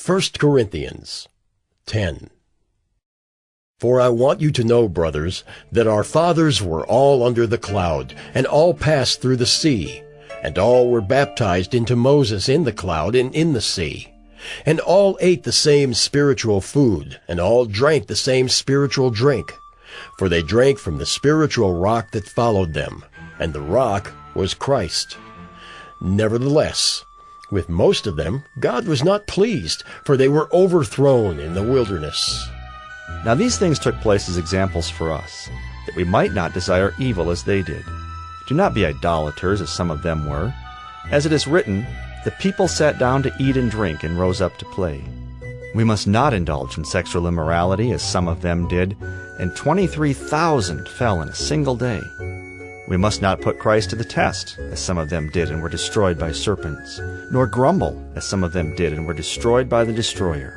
1 Corinthians 10. For I want you to know, brothers, that our fathers were all under the cloud, and all passed through the sea, and all were baptized into Moses in the cloud and in the sea. And all ate the same spiritual food, and all drank the same spiritual drink. For they drank from the spiritual rock that followed them, and the rock was Christ. Nevertheless, with most of them God was not pleased, for they were overthrown in the wilderness. Now these things took place as examples for us, that we might not desire evil as they did. Do not be idolaters, as some of them were. As it is written, the people sat down to eat and drink and rose up to play. We must not indulge in sexual immorality, as some of them did, and 23,000 fell in a single day. We must not put Christ to the test, as some of them did and were destroyed by serpents, nor grumble, as some of them did and were destroyed by the destroyer.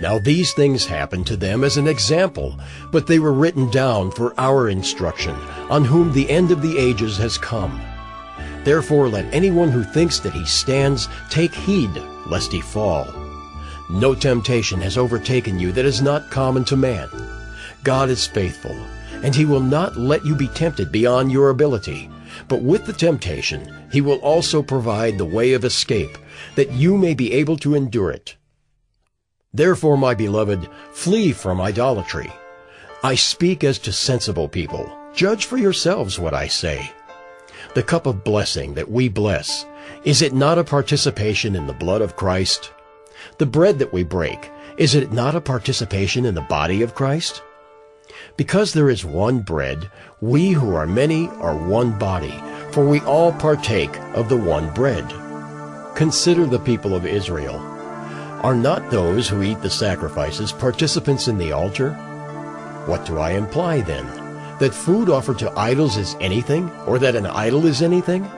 Now these things happened to them as an example, but they were written down for our instruction, on whom the end of the ages has come. Therefore let anyone who thinks that he stands take heed lest he fall. No temptation has overtaken you that is not common to man. God is faithful, and he will not let you be tempted beyond your ability. But with the temptation he will also provide the way of escape, that you may be able to endure it. Therefore, my beloved, flee from idolatry. I speak as to sensible people. Judge for yourselves what I say. The cup of blessing that we bless, is it not a participation in the blood of Christ? The bread that we break, is it not a participation in the body of Christ? Because there is one bread, we who are many are one body, for we all partake of the one bread. Consider the people of Israel. Are not those who eat the sacrifices participants in the altar? What do I imply then? That food offered to idols is anything, or that an idol is anything?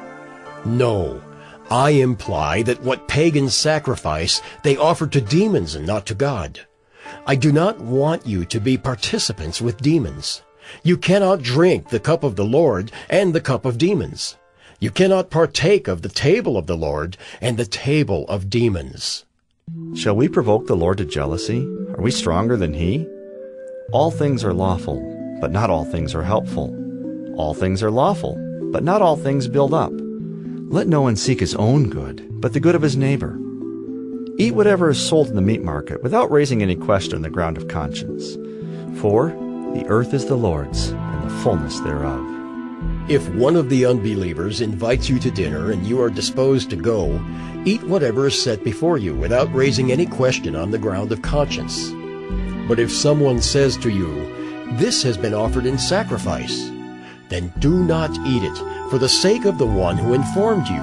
No, I imply that what pagans sacrifice they offer to demons and not to God. I do not want you to be participants with demons. You cannot drink the cup of the Lord and the cup of demons. You cannot partake of the table of the Lord and the table of demons. Shall we provoke the Lord to jealousy? Are we stronger than he? All things are lawful, but not all things are helpful. All things are lawful, but not all things build up. Let no one seek his own good, but the good of his neighbor. Eat whatever is sold in the meat market, without raising any question on the ground of conscience. For the earth is the Lord's, and the fullness thereof. If one of the unbelievers invites you to dinner and you are disposed to go, eat whatever is set before you, without raising any question on the ground of conscience. But if someone says to you, "This has been offered in sacrifice," then do not eat it, for the sake of the one who informed you,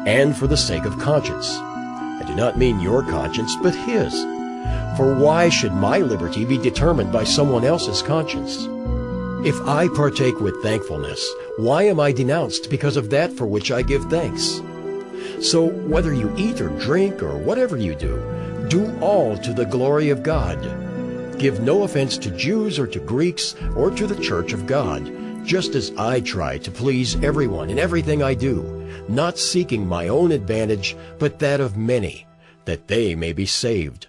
and for the sake of conscience. I do not mean your conscience, but his. For why should my liberty be determined by someone else's conscience? If I partake with thankfulness, why am I denounced because of that for which I give thanks? So whether you eat or drink or whatever you do, do all to the glory of God. Give no offense to Jews or to Greeks or to the church of God, just as I try to please everyone in everything I do, not seeking my own advantage, but that of many, that they may be saved.